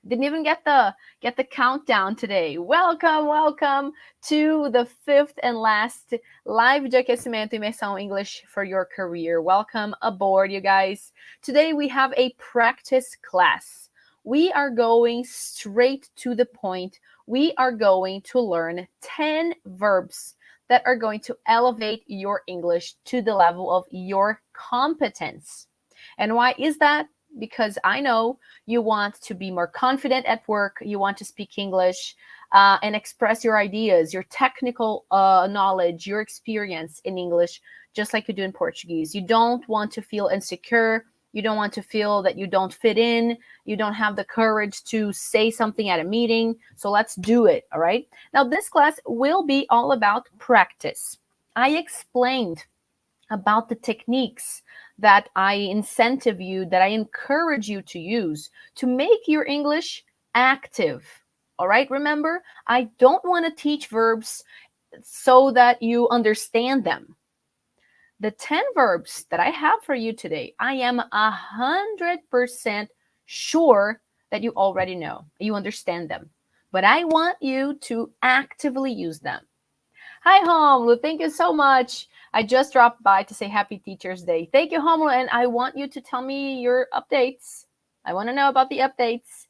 Didn't even get the countdown today. Welcome to the fifth and last live de aquecimento Imersão English for your career. Welcome aboard, you guys. Today we have a practice class. We are going straight to the point. We are going to learn 10 verbs that are going to elevate your English to the level of your competence. And why is that? Because I know you want to be more confident at work, you want to speak English and express your ideas, your technical knowledge, your experience in English, just like you do in Portuguese. You don't want to feel insecure. You don't want to feel that you don't fit in. You don't have the courage to say something at a meeting. So let's do it, all right? Now, this class will be all about practice. I explained about the techniques that I incentive you, that I encourage you to use to make your English active. All right, remember, I don't want to teach verbs so that you understand them. The 10 verbs that I have for you today, I am 100% sure that you already know, you understand them. But I want you to actively use them. Hi, Homlu. Thank you so much. I just dropped by to say Happy Teacher's Day. Thank you, Homlu, and I want you to tell me your updates. I want to know about the updates.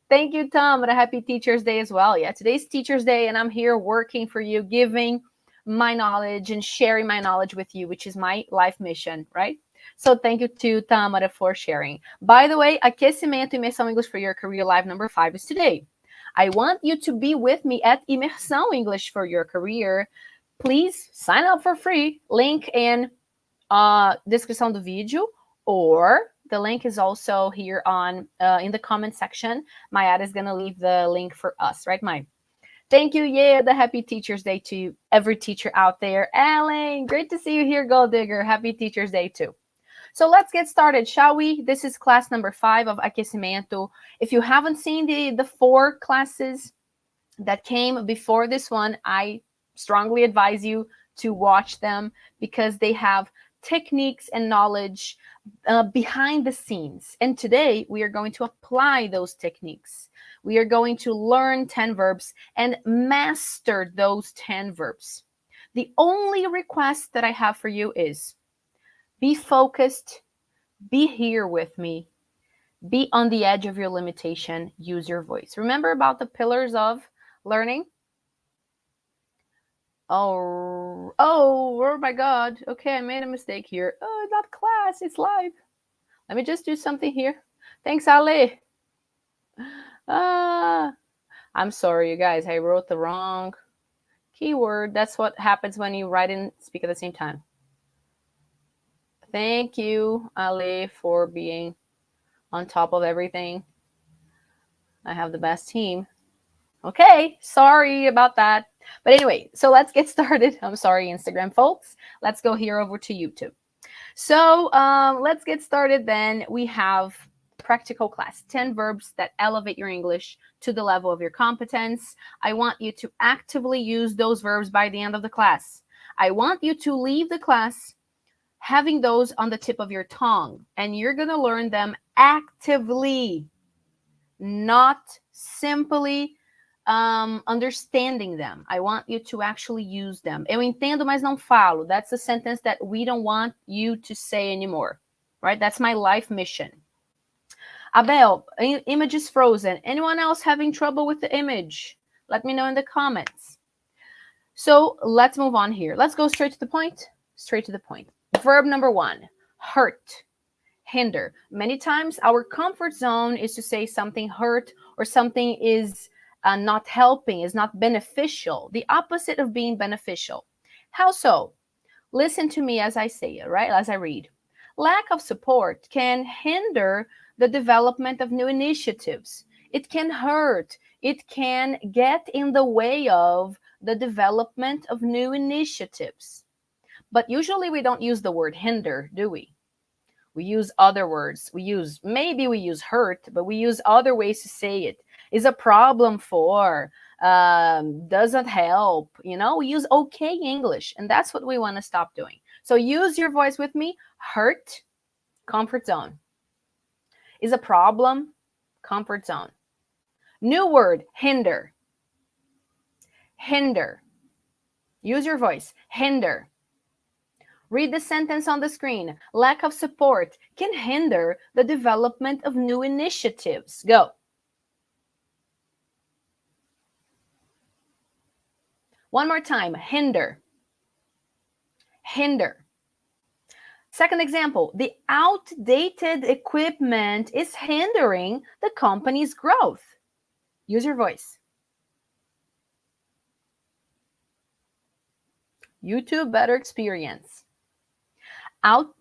Thank you, Tom, and a Happy Teacher's Day as well. Yeah, today's Teacher's Day, and I'm here working for you, giving my knowledge and sharing my knowledge with you, which is my life mission, right? So thank you to Tamara for sharing. By the way, Aquecimento Imersão English for Your Career Live number 5 is today. I want you to be with me at Imersão English for Your Career. Please sign up for free. Link in descrição do vídeo, or the link is also here on in the comment section. Maya is going to leave the link for us, right, Maya? Thank you. Yeah, the Happy Teacher's Day to every teacher out there. Ellen, great to see you here, Gold Digger. Happy Teacher's Day too. So let's get started, shall we? This is class number 5 of Aquecimento. If you haven't seen the 4 classes that came before this one, I strongly advise you to watch them because they have techniques and knowledge behind the scenes. And today we are going to apply those techniques. We are going to learn 10 verbs and master those 10 verbs. The only request that I have for you is be focused, be here with me, be on the edge of your limitation, use your voice. Remember about the pillars of learning? Oh my God. Okay, I made a mistake here. Oh, not class, it's live. Let me just do something here. Thanks, Ali. I'm sorry, you guys. I wrote the wrong keyword. That's what happens when you write and speak at the same time. Thank you, Ali, for being on top of everything. I have the best team. Okay, sorry about that. But anyway, so let's get started. I'm sorry, Instagram folks. Let's go here over to YouTube. So let's get started then. We have practical class, 10 verbs that elevate your English to the level of your competence. I want you to actively use those verbs by the end of the class. I want you to leave the class having those on the tip of your tongue, and you're going to learn them actively, not simply understanding them. I want you to actually use them. Eu entendo, mas não falo. That's a sentence that we don't want you to say anymore, right? That's my life mission. Abel, image is frozen. Anyone else having trouble with the image? Let me know in the comments. So let's move on here. Let's go straight to the point. Straight to the point. Verb number 1, hurt, hinder. Many times our comfort zone is to say something hurt or something is not helping, is not beneficial. The opposite of being beneficial. How so? Listen to me as I say it, right? As I read. Lack of support can hinder the development of new initiatives. It can hurt. It can get in the way of the development of new initiatives. But usually we don't use the word hinder, do we? We use other words. Maybe we use hurt, but we use other ways to say it. Is a problem for, doesn't help, you know, we use okay English, and that's what we want to stop doing. So use your voice with me. Hurt, comfort zone. Is a problem, comfort zone. New word, hinder. Hinder. Use your voice. Hinder. Read the sentence on the screen. Lack of support can hinder the development of new initiatives. Go. One more time. Hinder. Hinder. Second example, the outdated equipment is hindering the company's growth. Use your voice. YouTube better experience.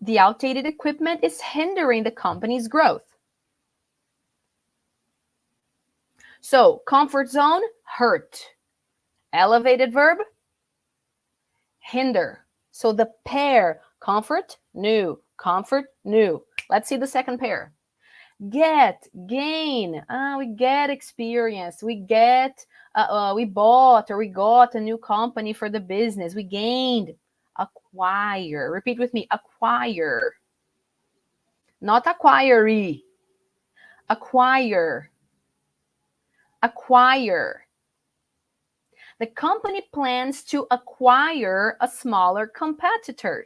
The outdated equipment is hindering the company's growth. So, comfort zone, hurt. Elevated verb, hinder. So the pair, comfort, new, comfort, new. Let's see the second pair. Get, gain. We get experience. We bought or we got a new company for the business. We gained. Acquire. Repeat with me. Acquire. Not acquiree. Acquire. Acquire. The company plans to acquire a smaller competitor.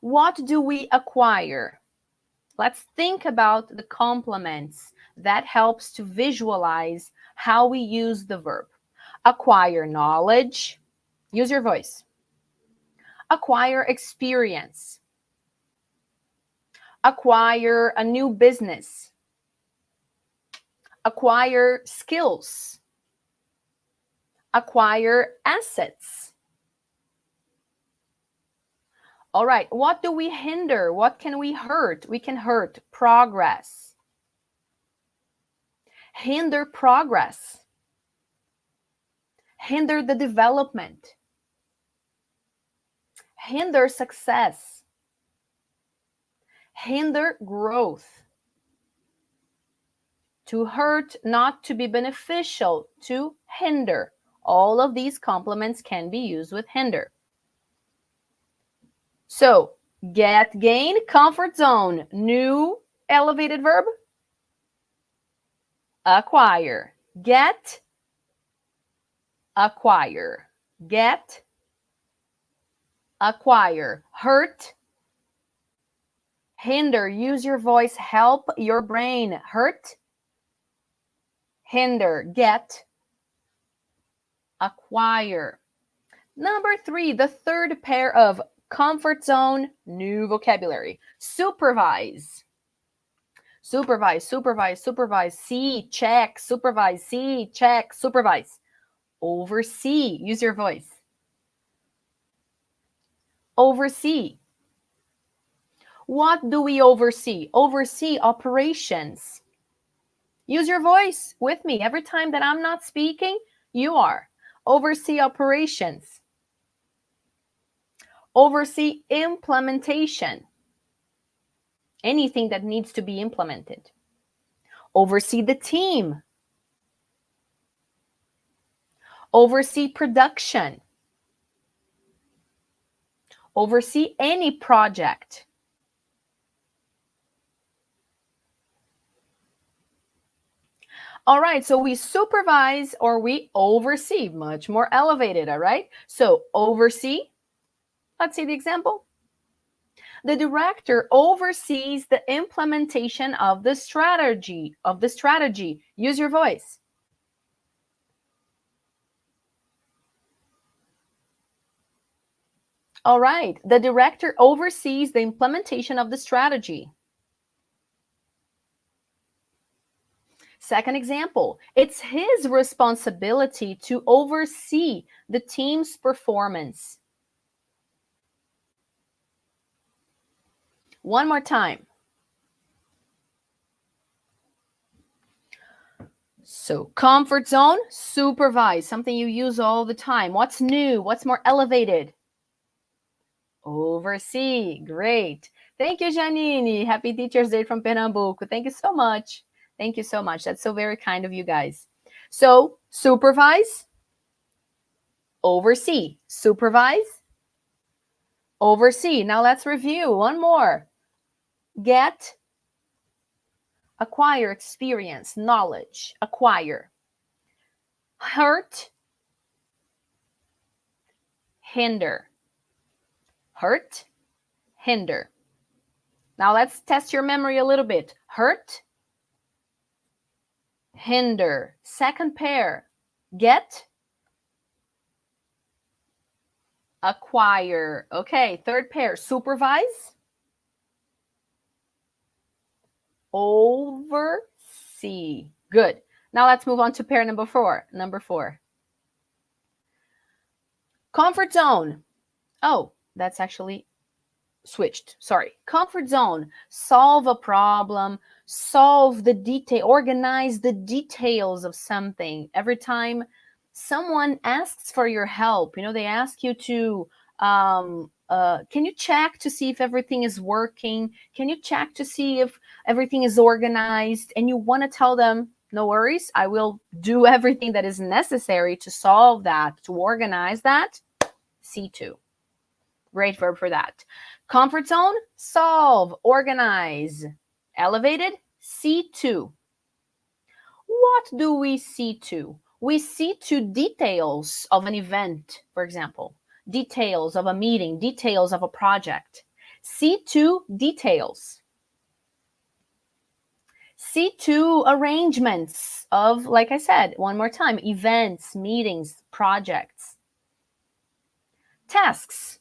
What do we acquire? Let's think about the complements. That helps to visualize how we use the verb. Acquire knowledge. Use your voice. Acquire experience. Acquire a new business. Acquire skills. Acquire assets. All right, what do we hinder? What can we hurt? We can hurt progress. Hinder progress. Hinder the development. Hinder success. Hinder growth. To hurt, not to be beneficial, to hinder. All of these complements can be used with hinder. So, get, gain, comfort zone. New elevated verb. Acquire. Get, acquire. Get, acquire. Hurt, hinder. Use your voice. Help your brain. Hurt, hinder. Get, acquire. Number 3, the third pair of comfort zone, new vocabulary. Supervise. Supervise, supervise, supervise. See, check, supervise. See, check, supervise. Oversee. Use your voice. Oversee. What do we oversee? Oversee operations. Use your voice with me. Every time that I'm not speaking, you are. Oversee operations. Oversee implementation. Anything that needs to be implemented. Oversee the team. Oversee production. Oversee any project. All right, so we supervise or we oversee, much more elevated, all right? So oversee. Let's see the example. The director oversees the implementation of the strategy. Use your voice. All right. The director oversees the implementation of the strategy. Second example, it's his responsibility to oversee the team's performance. One more time. So comfort zone, supervise, something you use all the time. What's new? What's more elevated? Oversee. Great. Thank you, Janine. Happy Teacher's Day from Pernambuco. Thank you so much. Thank you so much. That's so very kind of you guys. So supervise, oversee, supervise, oversee. Now let's review one more. Get, acquire experience, knowledge, acquire. Hurt, hinder. Hurt, hinder. Now let's test your memory a little bit. Hurt, hinder. Second pair, get, acquire. Okay, third pair, supervise, oversee. Good. Now let's move on to pair number four. Comfort zone. Oh, that's actually switched. Sorry. Comfort zone. Solve a problem, solve the detail, organize the details of something. Every time someone asks for your help, they ask you to, can you check to see if everything is working? Can you check to see if everything is organized? And you want to tell them, no worries, I will do everything that is necessary to solve that, to organize that. C2. Great verb for that. Comfort zone, solve, organize. Elevated, C2. What do we see to? We see to details of an event, for example. Details of a meeting, details of a project. C2, details. C2, arrangements of, like I said, one more time, events, meetings, projects. Tasks.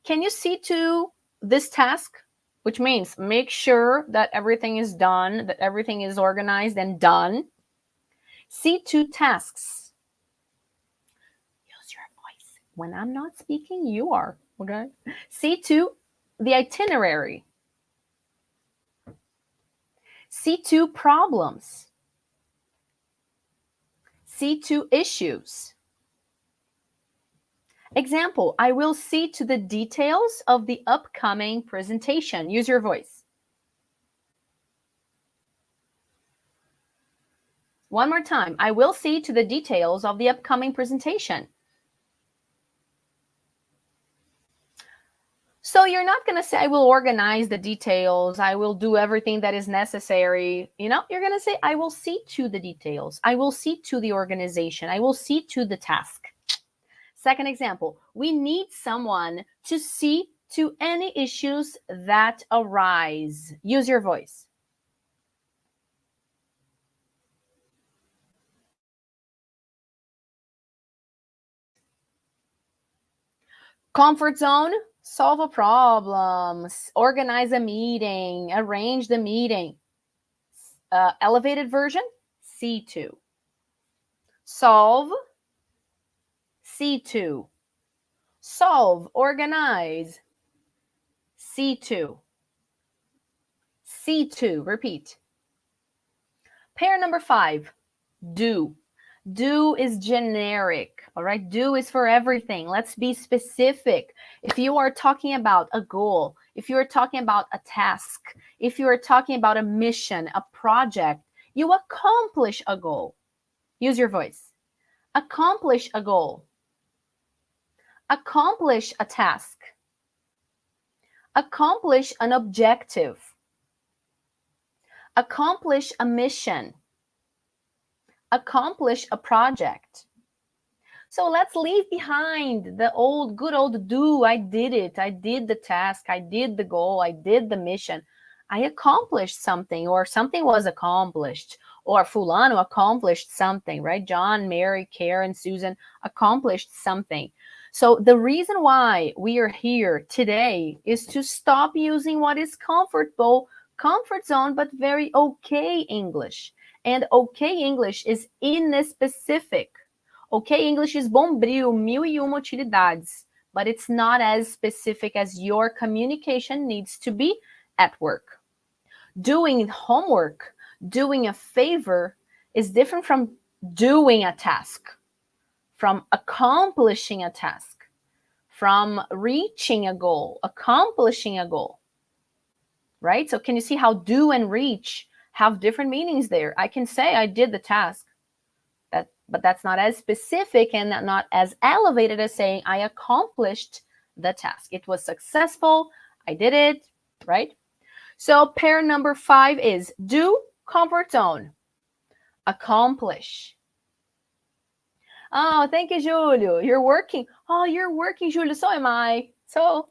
Can you see to this task? Which means make sure that everything is done, that everything is organized and done. C2, tasks. Use your voice. When I'm not speaking, you are, okay? C2, the itinerary. C2, problems. C2, issues. Example, I will see to the details of the upcoming presentation. Use your voice. One more time. I will see to the details of the upcoming presentation. So you're not going to say, I will organize the details. I will do everything that is necessary. You're going to say, I will see to the details. I will see to the organization. I will see to the task. Second example, we need someone to see to any issues that arise. Use your voice. Comfort zone, solve a problem, organize a meeting, arrange the meeting. Elevated version, C2. Solve, C2. Solve, organize, C2. C2, repeat. Pair number 5, do. Do is generic, all right? Do is for everything. Let's be specific. If you are talking about a goal, if you are talking about a task, if you are talking about a mission, a project, you accomplish a goal. Use your voice. Accomplish a goal. Accomplish a task. Accomplish an objective. Accomplish a mission. Accomplish a project. So let's leave behind the good old do. I did it. I did the task. I did the goal. I did the mission. I accomplished something, or something was accomplished, or fulano accomplished something, right? John, Mary, Karen, Susan accomplished something. So the reason why we are here today is to stop using what is comfort zone, but very okay English. And okay English is inespecific. Okay English is bombril, 1001 utilidades, but it's not as specific as your communication needs to be at work. Doing homework, doing a favor is different from doing a task, from accomplishing a task, from reaching a goal, accomplishing a goal, right? So can you see how do and reach have different meanings there? I can say I did the task, but that's not as specific and not as elevated as saying I accomplished the task. It was successful. I did it, right? So pair number 5 is do, Comfort zone. Accomplish. Oh, thank you, Julio. You're working. Oh, you're working, Julio. So am I. So,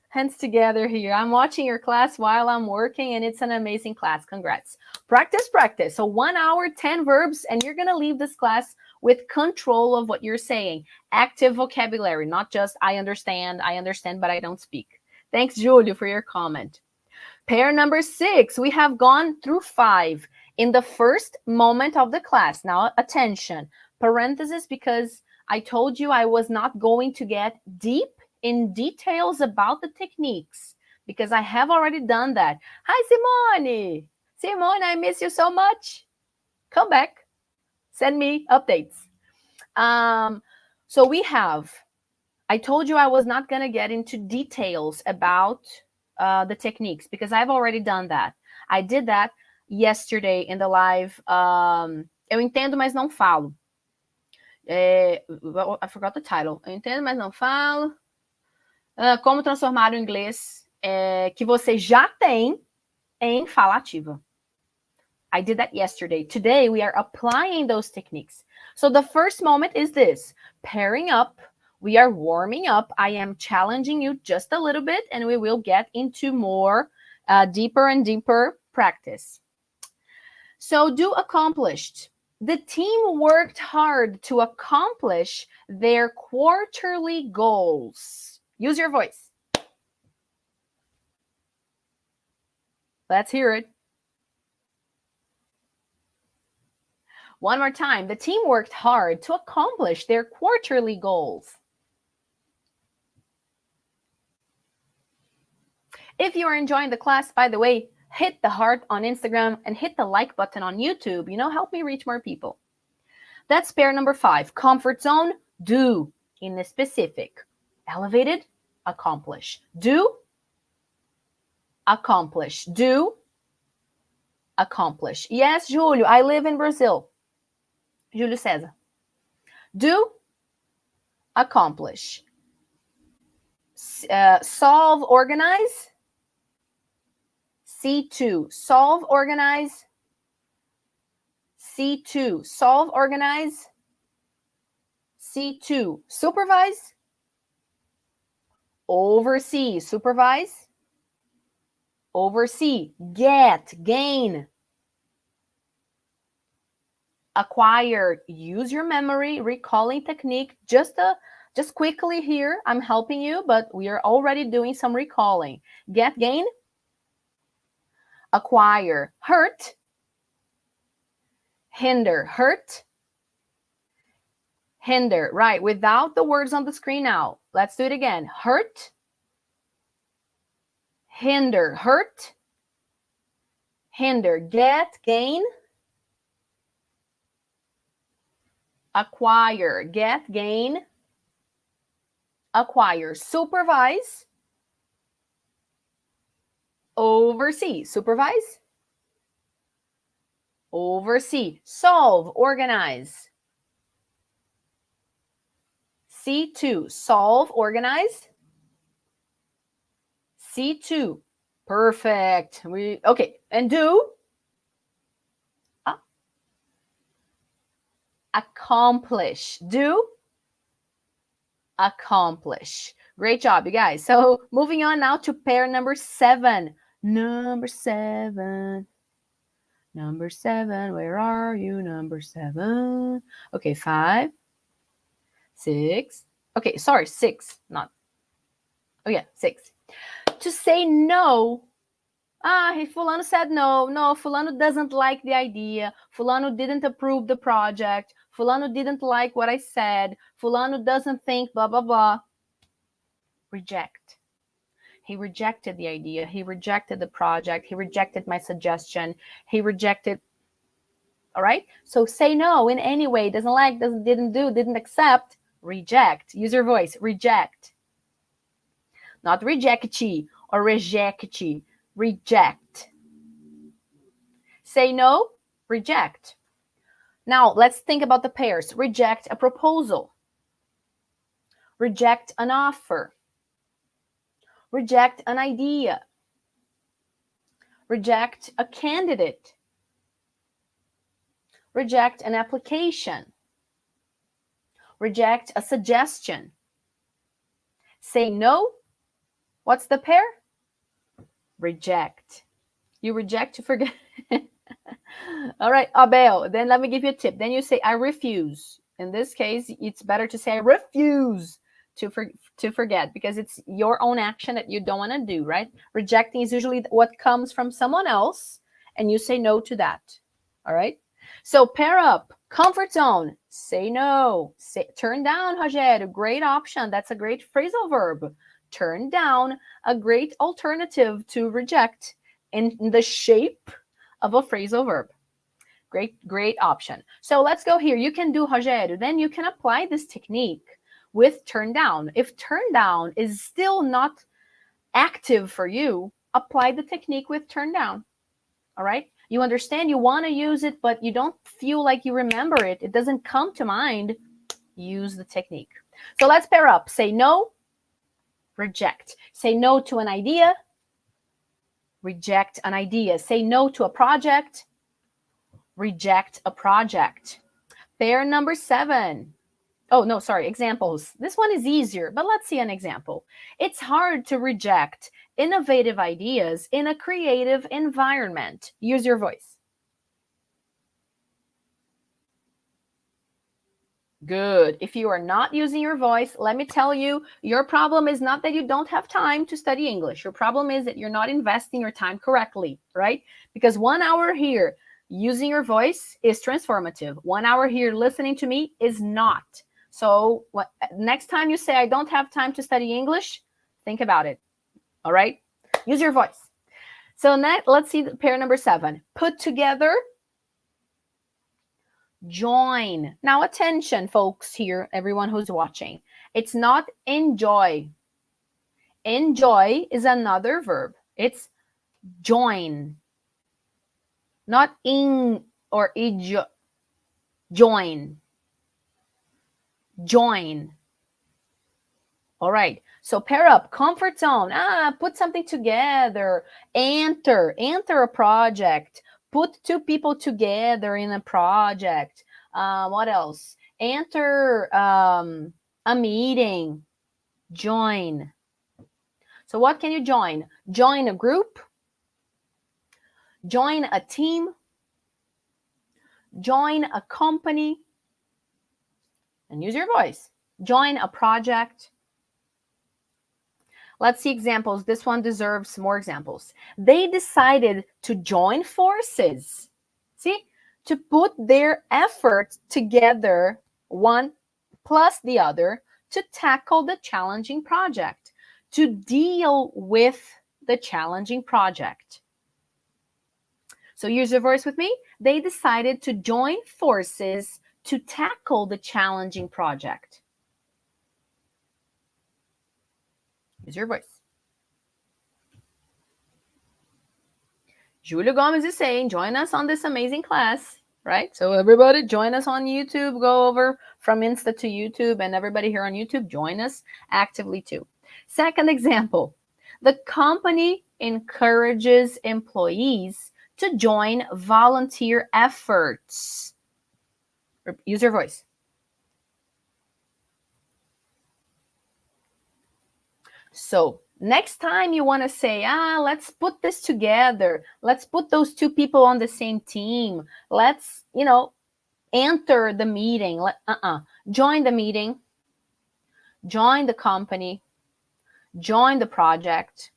hands together here. I'm watching your class while I'm working, and it's an amazing class. Congrats. Practice, practice. So 1 hour, 10 verbs, and you're going to leave this class with control of what you're saying. Active vocabulary, not just I understand, but I don't speak. Thanks, Julio, for your comment. Pair number 6. We have gone through 5 in the first moment of the class. Now, attention. Parenthesis, because I told you I was not going to get deep in details about the techniques, because I have already done that. Hi, Simone. Simone, I miss you so much. Come back. Send me updates. So I told you I was not going to get into details about the techniques, because I've already done that. I did that yesterday in the live. Eu entendo, mas não falo. I forgot the title. Eu entendo, mas não falo. Como transformar o inglês que você já tem em fala ativa. I did that yesterday. Today, we are applying those techniques. So the first moment is this, pairing up. We are warming up. I am challenging you just a little bit, and we will get into more deeper and deeper practice. So do accomplished. The team worked hard to accomplish their quarterly goals. Use your voice. Let's hear it. One more time. The team worked hard to accomplish their quarterly goals. If you are enjoying the class, by the way, hit the heart on Instagram and hit the like button on YouTube. Help me reach more people. That's pair number 5. Comfort zone, do. In the specific. Elevated, accomplish. Do, accomplish. Do, accomplish. Yes, Julio, I live in Brazil. Julio César. Do, accomplish. Solve, organize. C2, solve, organize. C2, solve, organize. C2, supervise. Oversee, supervise. Oversee, get, gain. Acquire, use your memory, recalling technique. Just quickly here, I'm helping you, but we are already doing some recalling. Get, gain. Acquire, hurt. Hinder, hurt. Hinder, right, without the words on the screen now. Let's do it again. Hurt. Hinder, hurt. Hinder, get, gain. Acquire, get, gain. Acquire, supervise. Oversee, supervise. Oversee, solve, organize. C2, solve, organize. C2, perfect. Okay, and do. Accomplish, do. Accomplish. Great job, you guys. So moving on now to pair number 7. Number 7. Number 7, where are you? Number 7. Okay, 5, 6. Okay, sorry, 6, not. Oh yeah, 6. To say no. Fulano said no. No, Fulano doesn't like the idea. Fulano didn't approve the project. Fulano didn't like what I said. Fulano doesn't think blah, blah, blah. Reject. He rejected the idea. He rejected the project. He rejected my suggestion. He rejected. All right? So say no in any way. Doesn't like, didn't do, didn't accept. Reject. Use your voice. Reject. Not rejectee or rejectee. Reject. Say no, reject. Now, let's think about the pairs. Reject a proposal. Reject an offer. Reject an idea. Reject a candidate. Reject an application. Reject a suggestion. Say no. What's the pair? Reject. You reject to forget. All right, Abel, then let me give you a tip. Then you say, I refuse. In this case, it's better to say, I refuse to forget, because it's your own action that you don't want to do, right? Rejecting is usually what comes from someone else, and you say no to that. All right? So pair up, comfort zone, say no. Turn down, Rogério, great option. That's a great phrasal verb. Turn down, a great alternative to reject in the shape of a phrasal verb. Great option. So let's go here. You can do, Rogério, then you can apply this technique with turn down. If turn down is still not active for you, apply the technique with turn down. All right? You understand you want to use it, but you don't feel like you remember it. It doesn't come to mind. Use the technique. So let's pair up. Say no, reject. Say no to an idea, reject an idea. Say no to a project, reject a project. Pair number 7. Oh, no, sorry, examples. This one is easier, but let's see an example. It's hard to reject innovative ideas in a creative environment. Use your voice. Good. If you are not using your voice, let me tell you, your problem is not that you don't have time to study English. Your problem is that you're not investing your time correctly, right? Because 1 hour here using your voice is transformative. 1 hour here listening to me is not. So next time you say, I don't have time to study English, think about it. All right? Use your voice. So next, let's see pair number 7. Put together, join. Now attention, folks here, everyone who's watching. It's not enjoy. Enjoy is another verb. It's join. Not in or join. Join. All right. So pair up, comfort zone. Put something together. Enter a project. Put 2 people together in a project. What else? Enter a meeting. Join. So what can you join? Join a group. Join a team. Join a company. And use your voice. Join a project. Let's see examples. This one deserves more examples. They decided to join forces. See? To put their efforts together, one plus the other, to tackle the challenging project, to deal with the challenging project. So use your voice with me. They decided to join forces to tackle the challenging project. Use your voice. Julio Gomez is saying, join us on this amazing class, right? So everybody join us on YouTube. Go over from Insta to YouTube, and everybody here on YouTube, join us actively too. Second example, the company encourages employees to join volunteer efforts. Use your voice. So next time you want to say, let's put this together. Let's put those 2 people on the same team. Let's, enter the meeting. Join the meeting. Join the company. Join the project.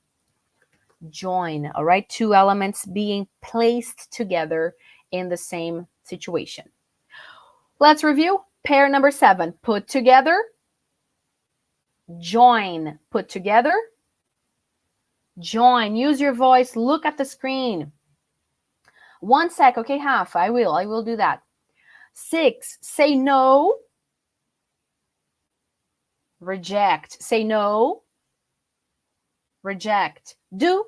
Join, all right? 2 elements being placed together in the same situation. Let's review. Pair number 7, put together. Join, put together. Join, use your voice, look at the screen. 1 sec, okay, half, I will do that. 6, say no. Reject, say no. Reject, do.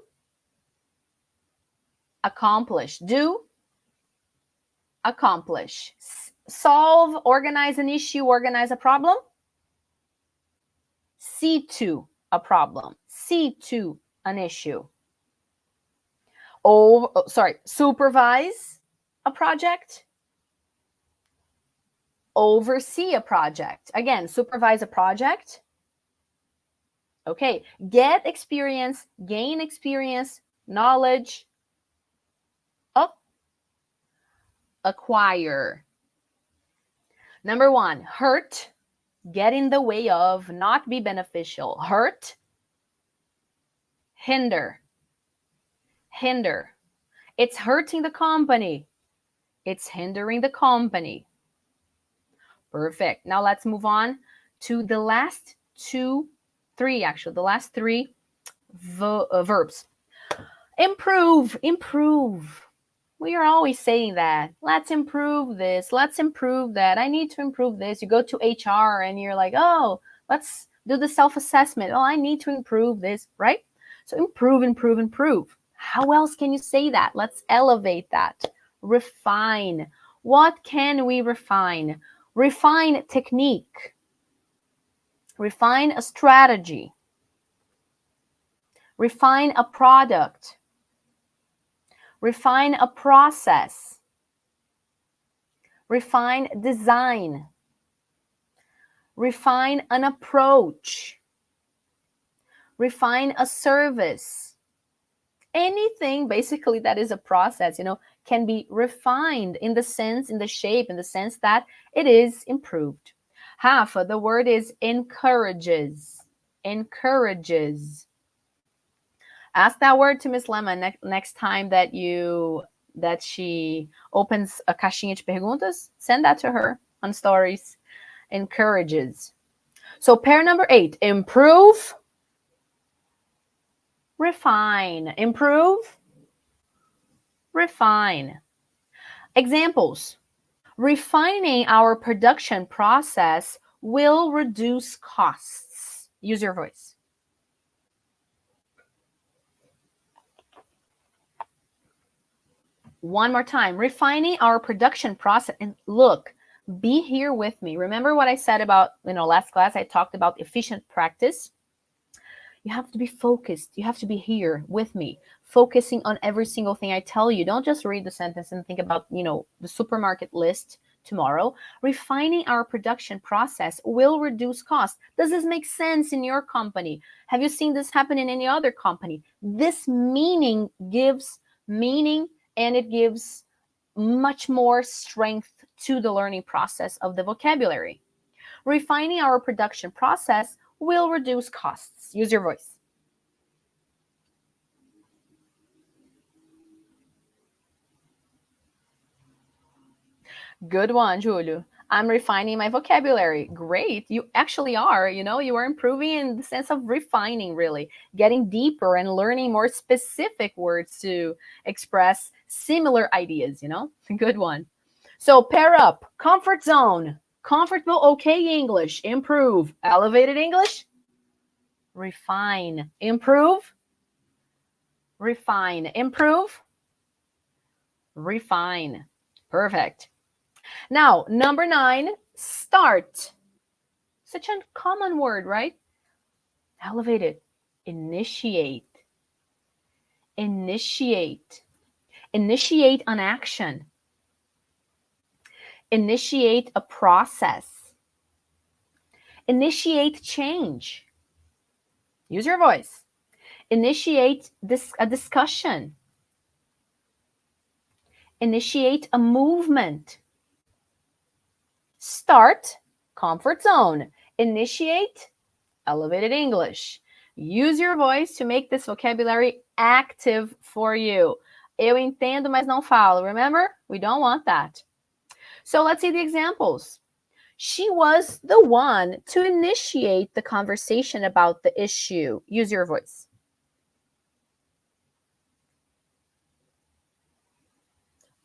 Accomplish, do. Accomplish. Solve, organize an issue, organize a problem. See to a problem. See to an issue. Supervise a project, oversee a project. Again, supervise a project. Okay, get experience, gain experience, knowledge. Oh, acquire. Number 1, hurt, get in the way of, not be beneficial. Hurt, hinder. Hinder. It's hurting the company. It's hindering the company. Perfect. Now let's move on to the last the last three verbs. Improve, improve. We are always saying that. Let's improve this. Let's improve that. I need to improve this. You go to HR and you're like, oh, let's do the self-assessment. Oh, I need to improve this, right? So improve, improve, improve. How else can you say that? Let's elevate that. Refine. What can we refine? Refine technique. Refine a strategy. Refine a product. Refine a process. Refine design. Refine an approach. Refine a service. Anything basically that is a process, can be refined in the sense, in the shape, in the sense that it is improved. Rafa, the word is encourages. Encourages. Ask that word to Miss Lemma next time that she opens a caixinha de perguntas. Send that to her on stories. Encourages. So pair number 8, improve, refine. Improve, refine. Examples. Refining our production process will reduce costs. Use your voice. One more time. Refining our production process. And look, be here with me. Remember what I said about, last class, I talked about efficient practice. You have to be focused. You have to be here with me, focusing on every single thing I tell you. Don't just read the sentence and think about, the supermarket list tomorrow. Refining our production process will reduce cost. Does this make sense in your company? Have you seen this happen in any other company? This meaning gives meaning, and it gives much more strength to the learning process of the vocabulary. Refining our production process will reduce costs. Use your voice. Good one, Julio. I'm refining my vocabulary. Great. You actually are, you are improving in the sense of refining, really, getting deeper and learning more specific words to express similar ideas, Good one. So pair up, comfort zone, comfortable, okay English, improve, elevated English, refine, improve, refine, improve, refine. Perfect. Now, number 9, start. Such a common word, right? Elevated. Initiate. Initiate. Initiate an action. Initiate a process. Initiate change. Use your voice. Initiate a discussion. Initiate a movement. Start, comfort zone. Initiate, elevated English. Use your voice to make this vocabulary active for you. Eu entendo, mas não falo. Remember? We don't want that. So let's see the examples. She was the one to initiate the conversation about the issue. Use your voice.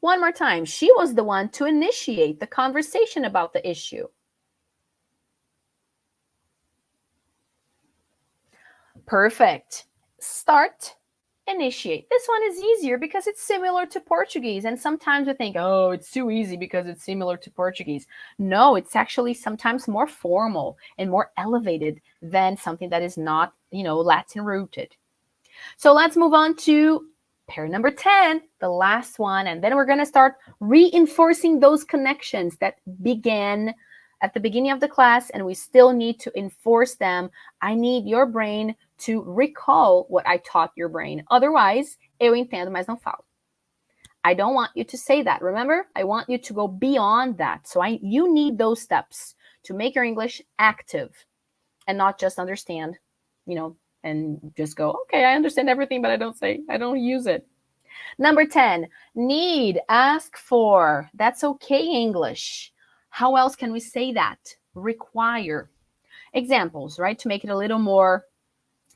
One more time. She was the one to initiate the conversation about the issue. Perfect. Start, initiate. This one is easier because it's similar to Portuguese. And sometimes we think, oh, it's too easy because it's similar to Portuguese. No, it's actually sometimes more formal and more elevated than something that is not, Latin rooted. So let's move on to Pair number 10, the last one, and then we're going to start reinforcing those connections that began at the beginning of the class, and we still need to enforce them. I need your brain to recall what I taught your brain. Otherwise, eu entendo, mas não falo. I don't want you to say that. Remember, I want you to go beyond that. So you need those steps to make your English active and not just understand, and just go, okay, I understand everything, but I don't use it. Number 10, need, ask for. That's okay English. How else can we say that? Require. Examples, right? To make it a little more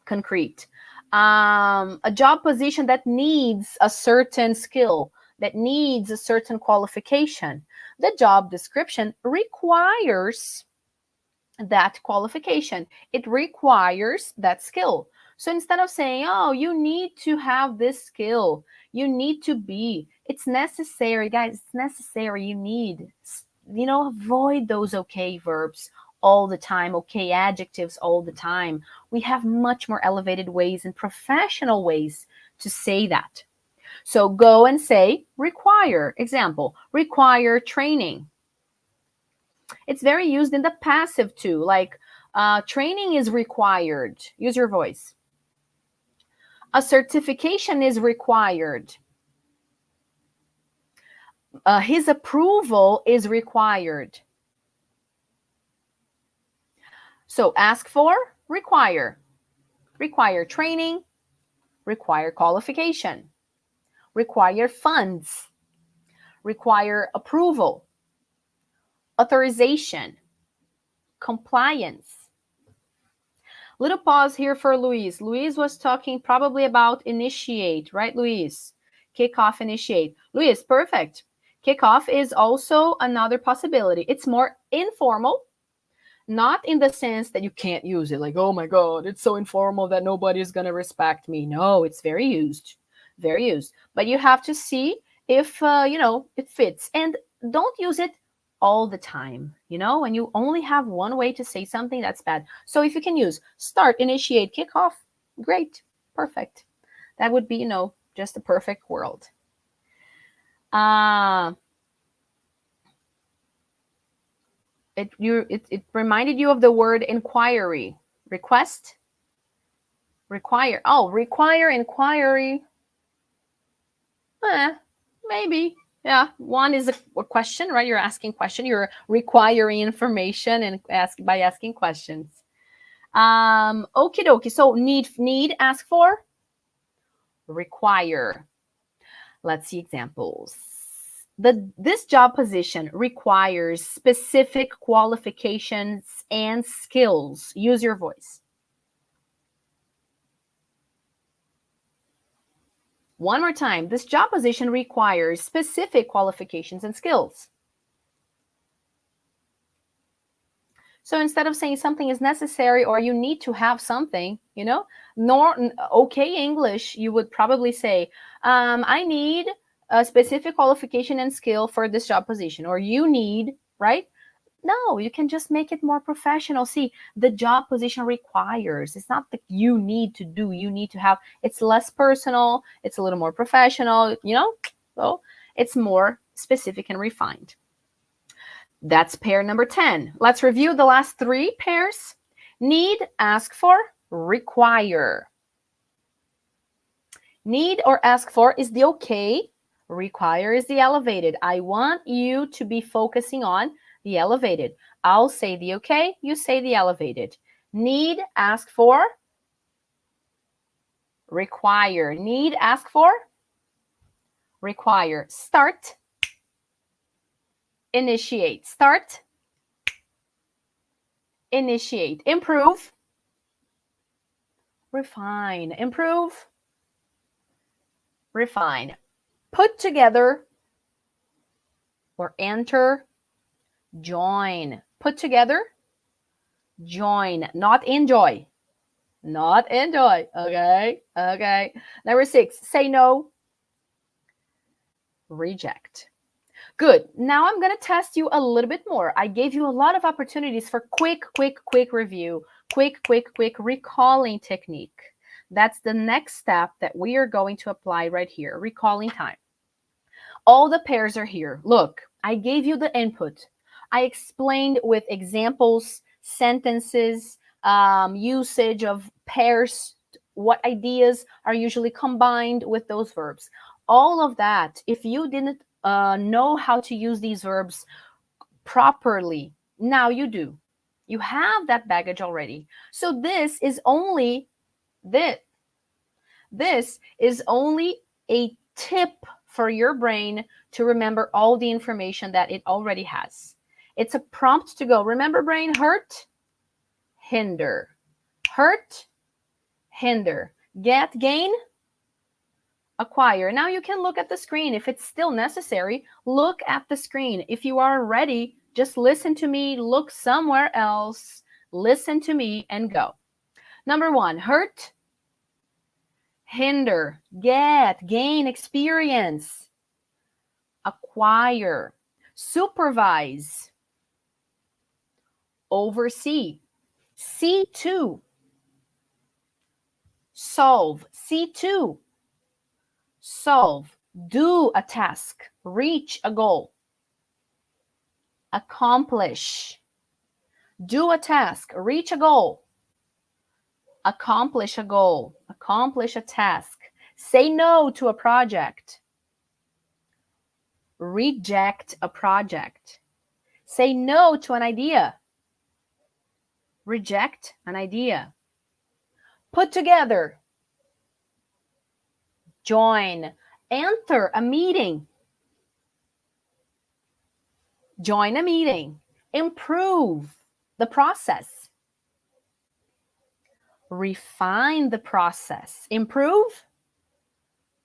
concrete. A job position that needs a certain skill, that needs a certain qualification. The job description requires that qualification. It requires that skill. So instead of saying, oh, you need to have this skill, you need to be, it's necessary, guys, it's necessary, you need, avoid those okay verbs all the time, okay adjectives all the time. We have much more elevated ways and professional ways to say that. So go and say require. Example, require training. It's very used in the passive too, like training is required. Use your voice. A certification is required. His approval is required. So ask for, require. Require training, require qualification, require funds, require approval, authorization, compliance. Little pause here for Luis. Luis was talking probably about initiate, right, Luis? Kick off, initiate. Luis, perfect. Kick off is also another possibility. It's more informal, not in the sense that you can't use it. Like, oh my God, it's so informal that nobody's going to respect me. No, it's very used, very used. But you have to see if, it fits. And don't use it all the time, when you only have one way to say something, that's bad. So if you can use start, initiate, kick off, great, perfect. That would be, just a perfect world. It reminded you of the word inquiry. Request, require. Oh, require, inquiry. Maybe. Yeah, one is a question, right? You're asking question. You're requiring information and by asking questions. Okie dokie. So need, ask for, require. Let's see examples. This job position requires specific qualifications and skills. Use your voice. One more time. This job position requires specific qualifications and skills. So instead of saying something is necessary or you need to have something, okay English, you would probably say, I need a specific qualification and skill for this job position, or you need, right? No, you can just make it more professional. See, the job position requires. It's not that you need to do, you need to have. It's less personal. It's a little more professional, So it's more specific and refined. That's pair number 10. Let's review the last 3 pairs. Need, ask for, require. Need or ask for is the okay. Require is the elevated. I want you to be focusing on the elevated. I'll say the okay, you say the elevated. Need, ask for, require. Need, ask for, require. Start, initiate. Start, initiate. Improve, refine. Improve, refine. Put together or enter, join. Put together, join. Not enjoy. Not enjoy. Okay. Okay. Number 6, say no, reject. Good. Now I'm going to test you a little bit more. I gave you a lot of opportunities for quick review, quick recalling technique. That's the next step that we are going to apply right here, recalling time. All the pairs are here. Look, I gave you the input. I explained with examples, sentences, usage of pairs, what ideas are usually combined with those verbs. All of that, if you didn't know how to use these verbs properly, now you do. You have that baggage already. So this is only this is only a tip for your brain to remember all the information that it already has. It's a prompt to go. Remember, brain, hurt, hinder. Hurt, hinder. Get, gain, acquire. Now you can look at the screen. If it's still necessary, look at the screen. If you are ready, just listen to me, look somewhere else, listen to me, and go. Number 1, hurt, hinder, get, gain experience, acquire, supervise, oversee, see to, solve, see to, solve, do a task, reach a goal, accomplish, do a task, reach a goal, accomplish a goal, accomplish a task, say no to a project, reject a project, say no to an idea, reject an idea, put together, join, enter a meeting, join a meeting, improve the process, refine the process, improve,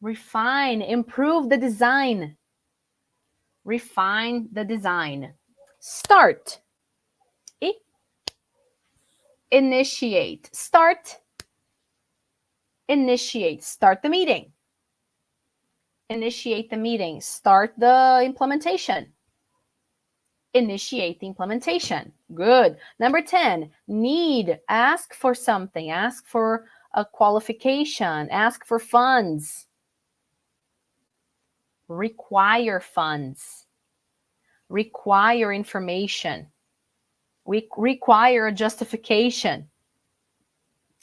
refine, improve the design, refine the design, start, initiate, start, initiate, start the meeting, initiate the meeting, start the implementation, initiate the implementation. Good. Number 10, need, ask for something, ask for a qualification, ask for funds, require funds, require information, we require a justification.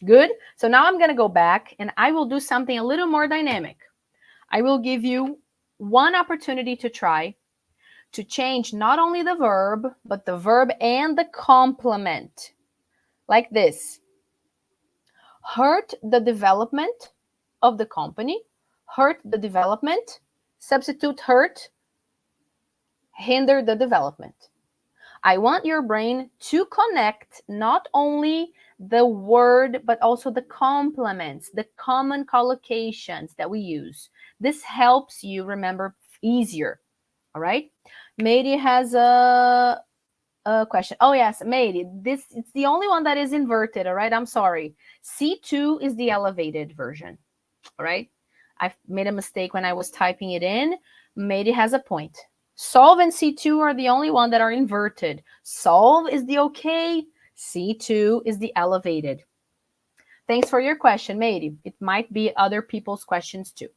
Good. So now I'm going to go back and I will do something a little more dynamic. I will give you one opportunity to try to change not only the verb, but the verb and the complement. Like this. Hurt the development of the company. Hurt the development. Substitute hurt. Hinder the development. I want your brain to connect not only the word, but also the complements, the common collocations that we use. This helps you remember easier. All right. Mady has a question. Oh, yes, Mady. It's the only one that is inverted. All right. I'm sorry. C2 is the elevated version. All right. I made a mistake when I was typing it in. Mady has a point. Solve and C2 are the only one that are inverted. Solve is the okay. C2 is the elevated. Thanks for your question, Mady. It might be other people's questions too.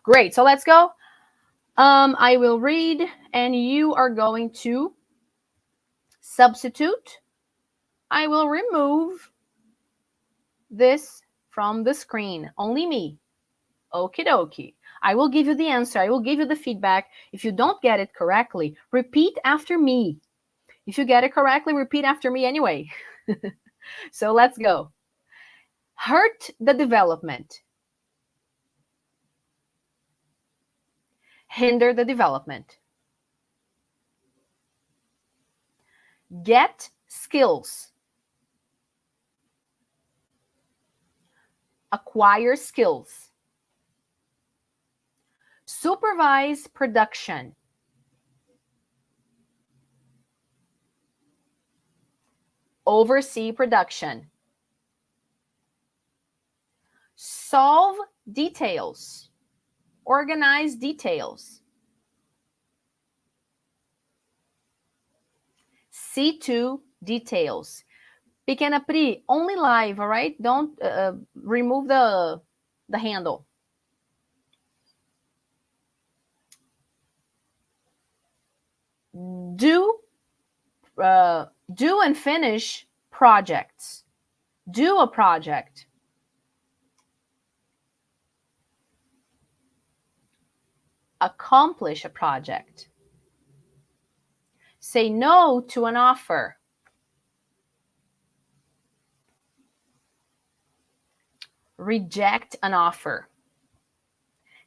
Great. So let's go. I will read and you are going to substitute. I will remove this from the screen. Only me. Okie dokie. I will give you the answer. I will give you the feedback. If you don't get it correctly, repeat after me. If you get it correctly, repeat after me anyway. So let's go. Hurt the development. Hinder the development. Get skills. Acquire skills. Supervise production. Oversee production. Solve details. Organize details. See to details. Pequena Pri, only live, all right? Don't remove the handle. Do and finish projects. Do a project. Accomplish a project. Say no to an offer. Reject an offer.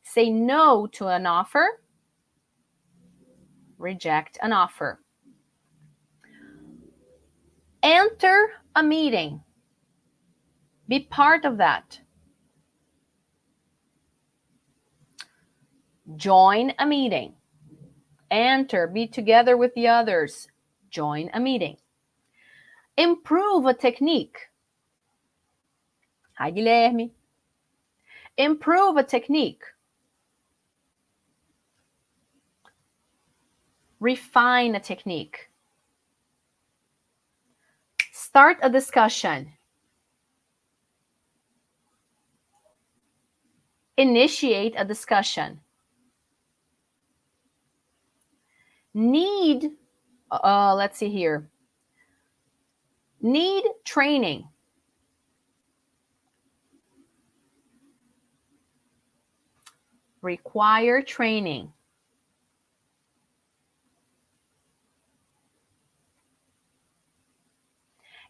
Say no to an offer. Reject an offer. Enter a meeting. Be part of that. Join a meeting. Enter, be together with the others. Join a meeting. Improve a technique. Hi, Guilherme. Improve a technique. Refine a technique. Start a discussion. Initiate a discussion. Need, let's see here. Need training. Require training.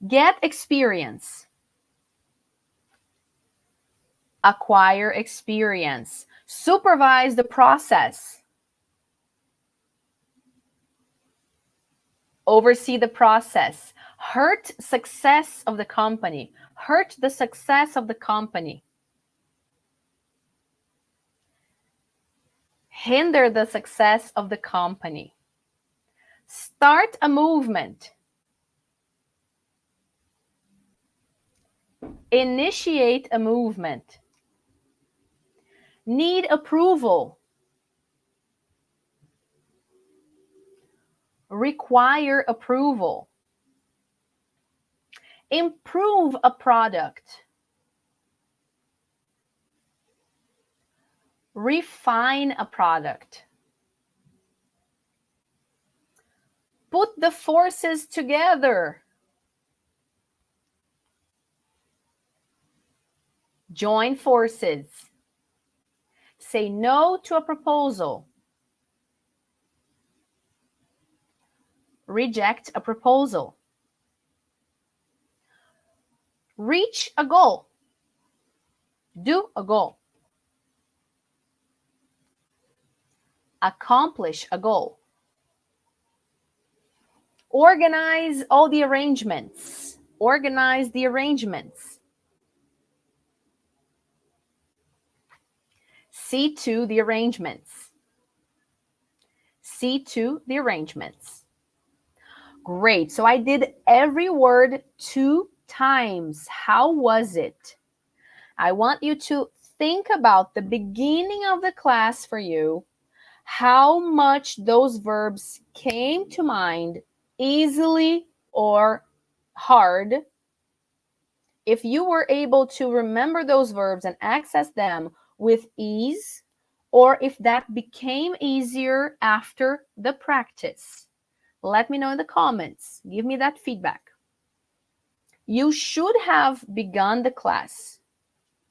Get experience. Acquire experience. Supervise the process. Oversee the process. Hurt success of the company. Hurt the success of the company. Hinder the success of the company. Start a movement. Initiate a movement. Need approval. Require approval. Improve a product. Refine a product. Put the forces together. Join forces. Say no to a proposal. Reject a proposal. Reach a goal. Do a goal. Accomplish a goal. Organize all the arrangements. Organize the arrangements. See to the arrangements. See to the arrangements. Great. So I did every word 2 times. How was it? I want you to think about the beginning of the class for you, how much those verbs came to mind easily or hard. If you were able to remember those verbs and access them with ease, or if that became easier after the practice. Let me know in the comments. Give me that feedback. You should have begun the class.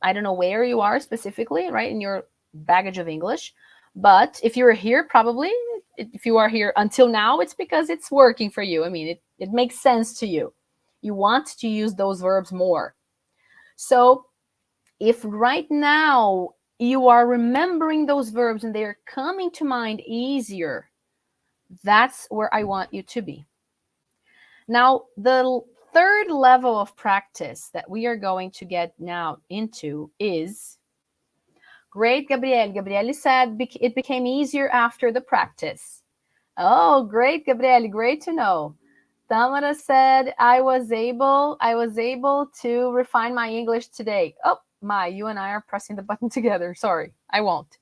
I don't know where you are specifically, right, in your baggage of English. But if you're here, probably, if you are here until now, it's because it's working for you. I mean, it makes sense to you. You want to use those verbs more. So if right now you are remembering those verbs and they're coming to mind easier, that's where I want you to be. Now, the third level of practice that we are going to get now into is, great, Gabrielle. Gabrielle said it became easier after the practice. Oh, great, Gabrielle. Great to know. Tamara said, I was able to refine my English today. Oh, you and I are pressing the button together. Sorry, I won't.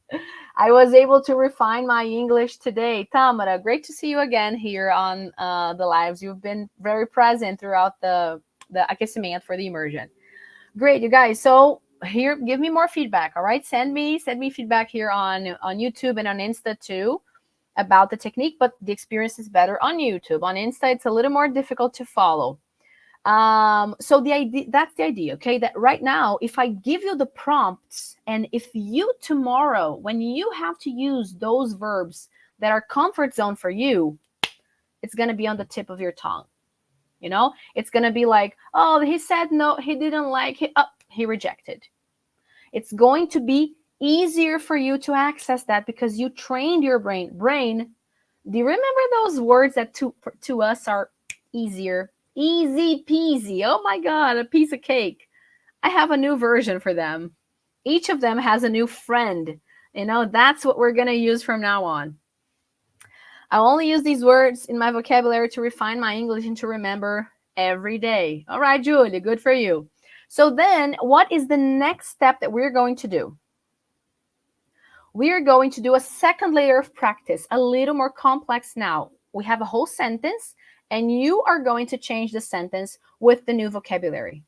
I was able to refine my English today. Tamara, great to see you again here on the lives. You've been very present throughout the aquecimento, for the immersion. Great, you guys. So here, give me more feedback, all right? Send me feedback here on YouTube and on Insta too about the technique, but the experience is better on YouTube. On Insta, it's a little more difficult to follow. So that's the idea, okay? That right now, if I give you the prompts, and if you tomorrow, when you have to use those verbs that are comfort zone for you, it's going to be on the tip of your tongue. You know, it's going to be like, oh, he said no, he didn't like it, he rejected. It's going to be easier for you to access that because you trained your brain. Do you remember those words that to us are easier? Easy peasy. Oh my God, a piece of cake. I have a new version for them. Each of them has a new friend. You know, that's what we're going to use from now on. I only use these words in my vocabulary to refine my English and to remember every day. All right, Julia, good for you. So then what is the next step that we're going to do? We are going to do a second layer of practice, a little more complex now. We have a whole sentence, and you are going to change the sentence with the new vocabulary.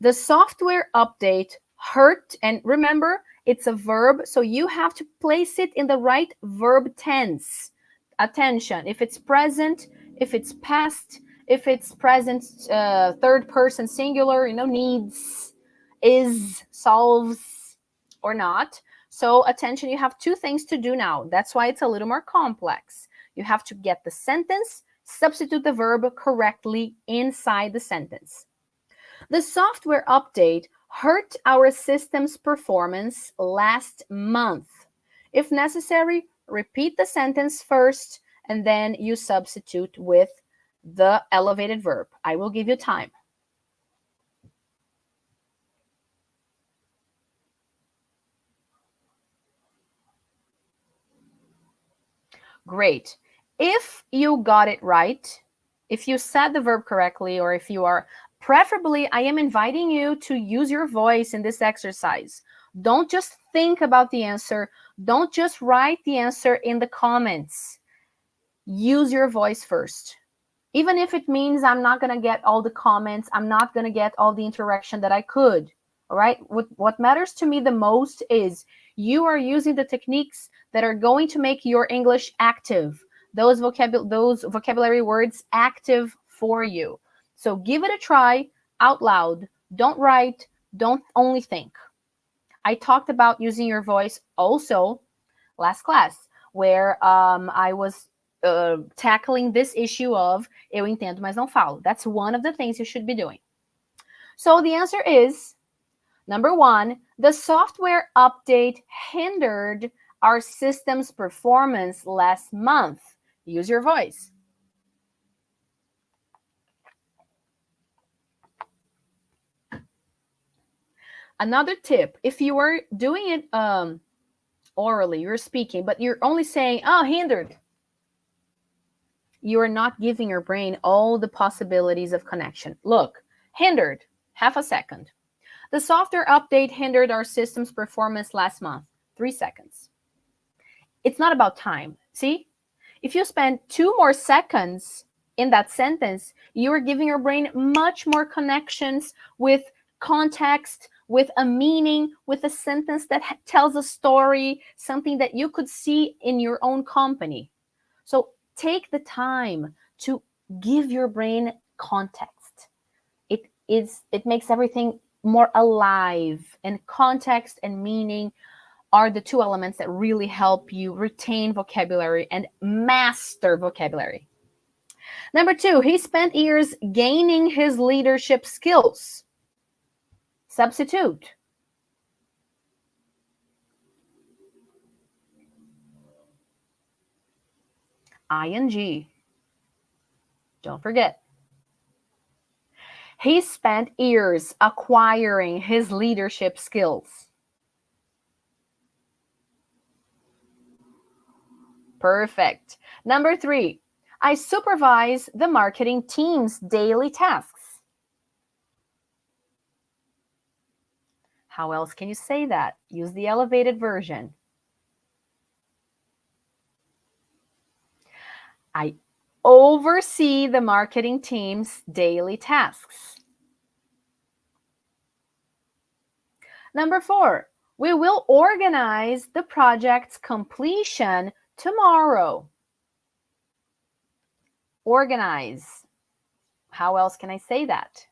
The software update hurt, and remember, it's a verb, so you have to place it in the right verb tense. Attention, if it's present, if it's past, if it's present third person singular, you know, needs, is, solves, or not. So attention, you have two things to do now. That's why it's a little more complex. You have to get the sentence, substitute the verb correctly inside the sentence. The software update hurt our system's performance last month. If necessary, repeat the sentence first, and then you substitute with the elevated verb. I will give you time. Great. If you got it right, if you said the verb correctly, or if you are, preferably, I am inviting you to use your voice in this exercise. Don't just think about the answer. Don't just write the answer in the comments. Use your voice first. Even if it means I'm not going to get all the comments, I'm not going to get all the interaction that I could. All right? What matters to me the most is you are using the techniques that are going to make your English active. Those vocabulary words active for you. So give it a try out loud. Don't write. Don't only think. I talked about using your voice also last class, where I was tackling this issue of eu entendo, mas não falo. That's one of the things you should be doing. So the answer is, number one, the software update hindered our system's performance last month. Use your voice. Another tip, if you are doing it orally, you're speaking, but you're only saying, oh, hindered, you are not giving your brain all the possibilities of connection. Look, hindered, half a second. The software update hindered our system's performance last month. 3 seconds. It's not about time. See? If you spend 2 more seconds in that sentence, you are giving your brain much more connections with context, with a meaning, with a sentence that tells a story, something that you could see in your own company. So take the time to give your brain context. It makes everything more alive, and context and meaning are the 2 elements that really help you retain vocabulary and master vocabulary. Number 2, he spent years gaining his leadership skills. Substitute. ING. Don't forget. He spent years acquiring his leadership skills. Perfect. Number 3, I supervise the marketing team's daily tasks. How else can you say that? Use the elevated version. I oversee the marketing team's daily tasks. Number 4, we will organize the project's completion tomorrow. Organize. How else can I say that?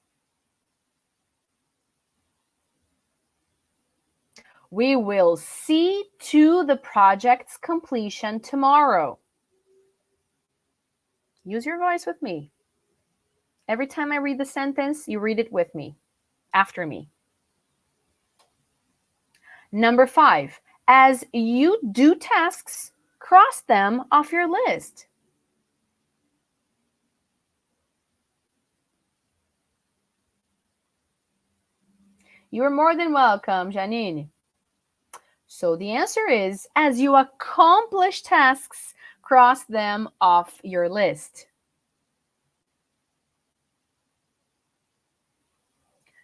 We will see to the project's completion tomorrow. Use your voice with me. Every time I read the sentence, you read it with me, after me. Number 5, as you do tasks, cross them off your list. You're more than welcome, Janine. So the answer is, as you accomplish tasks, cross them off your list.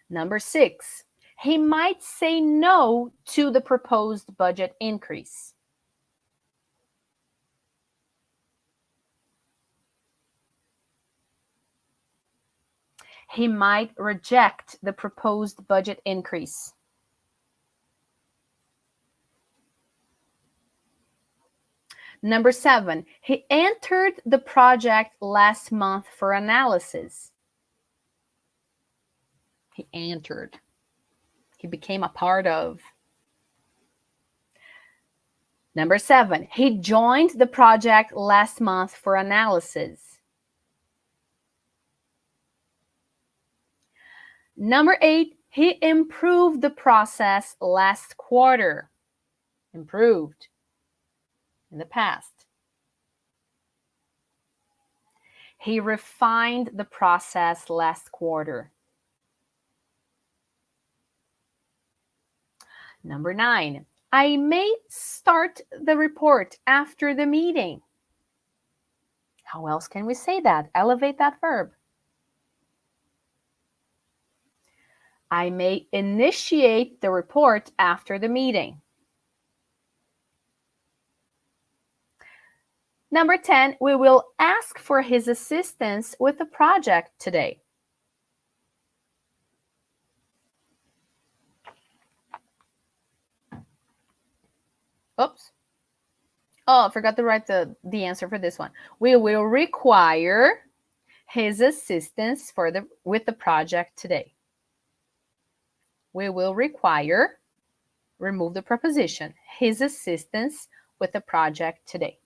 Number 6, he might say no to the proposed budget increase. He might reject the proposed budget increase. Number 7, he entered the project last month for analysis. He entered. He became a part of. Number 7, he joined the project last month for analysis. Number 8, he improved the process last quarter. Improved in the past. He refined the process last quarter. Number 9, I may start the report after the meeting. How else can we say that? Elevate that verb. I may initiate the report after the meeting. Number 10, we will ask for his assistance with the project today. Oops. Oh, I forgot to write the answer for this one. We will require his assistance with the project today. We will require, remove the preposition, his assistance with the project today.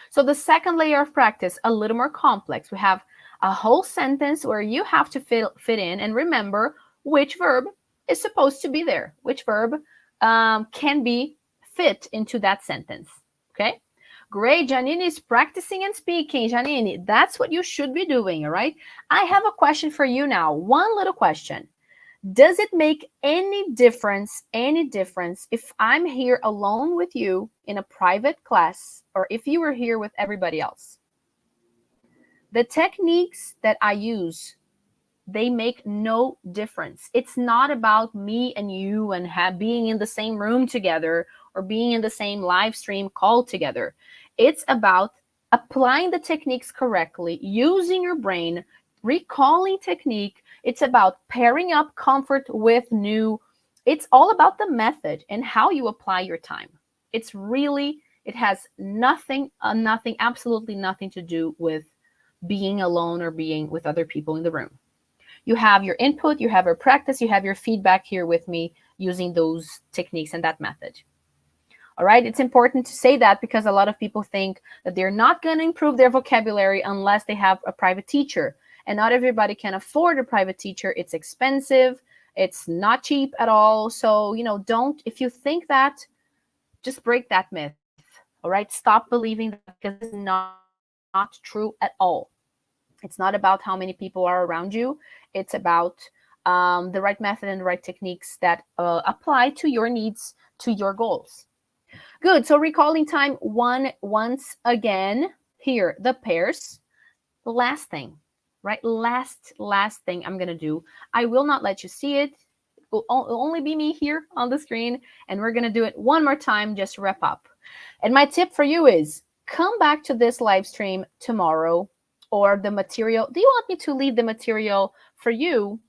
So the second layer of practice, a little more complex. We have a whole sentence where you have to fit in and remember which verb is supposed to be there, which verb can be fit into that sentence, okay? Great, Janine is practicing and speaking. Janine, that's what you should be doing, all right? I have a question for you now, one little question. Does it make any difference if I'm here alone with you in a private class or if you were here with everybody else? The techniques that I use, they make no difference. It's not about me and you and being in the same room together or being in the same live stream call together. It's about applying the techniques correctly, using your brain, recalling technique. It's about pairing up comfort with new. It's all about the method and how you apply your time. It has nothing, absolutely nothing to do with being alone or being with other people in the room. You have your input, you have your practice, you have your feedback here with me using those techniques and that method. All right, it's important to say that because a lot of people think that they're not going to improve their vocabulary unless they have a private teacher. And not everybody can afford a private teacher. It's expensive. It's not cheap at all. So, if you think that, just break that myth. All right, stop believing that because it's not true at all. It's not about how many people are around you. It's about the right method and the right techniques that apply to your needs, to your goals. Good. So recalling time once again here, the pairs. The last thing, right? Last thing I'm going to do. I will not let you see it. It will only be me here on the screen. And we're going to do it one more time just to wrap up. And my tip for you is come back to this live stream tomorrow, or the material. Do you want me to leave the material for you?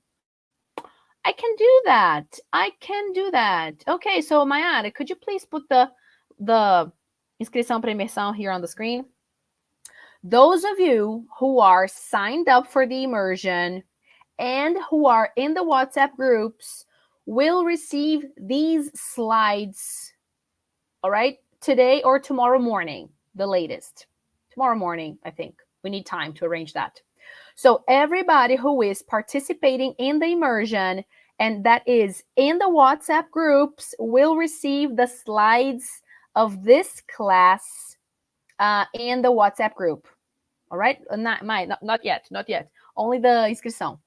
I can do that. I can do that. Okay, so Mayara, could you please put the inscrição para imersão here on the screen? Those of you who are signed up for the immersion and who are in the WhatsApp groups will receive these slides, all right, today or tomorrow morning, the latest. Tomorrow morning, I think. We need time to arrange that. So everybody who is participating in the immersion and that is in the WhatsApp groups will receive the slides of this class in the WhatsApp group. All right? Not yet. Only the inscrição.